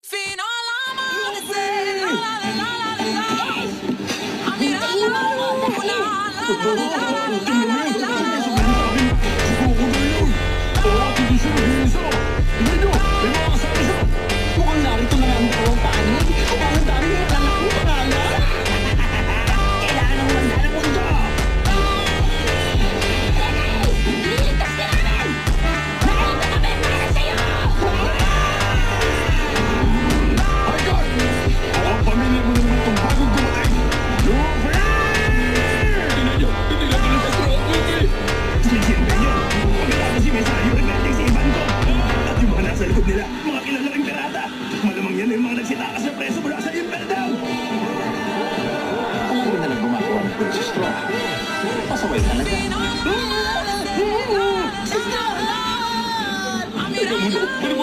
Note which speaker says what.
Speaker 1: Fino al amanecer, la la la la la la. A mirar la luna, la la la la la la la.
Speaker 2: Susuko na yun! Hindi siya mag-iisa! Tignan nyo! May mga kasama siya!
Speaker 3: Mukhang narito na nga ang dalawang panig. Mukhang ang dami mga anak mo pangalan. Kailangan ng manda ng mundo. Liligtas ka namin! Nakita kami para sa'yo!
Speaker 2: Hi guard! Ang pamilya mo naman itong bagong dumating! Luffy! Tignan nyo! Hindi na tuloy sa stroke, Luffy!
Speaker 3: Sisipin yun! Pagkatapos si Mesayo nag-landing sa ibang ko. At yung mga nasa likod nila, mga kilalaking pirata. Malamang yan ay mga nagsitakas na preso mula sa Impel Down.
Speaker 4: Alam mo na gumagawa ng Princess Straw. Pasaway talaga.
Speaker 1: Fino al amanecer, la la la la la. A
Speaker 2: Teka
Speaker 1: mirar
Speaker 2: muna!
Speaker 1: la
Speaker 2: Ano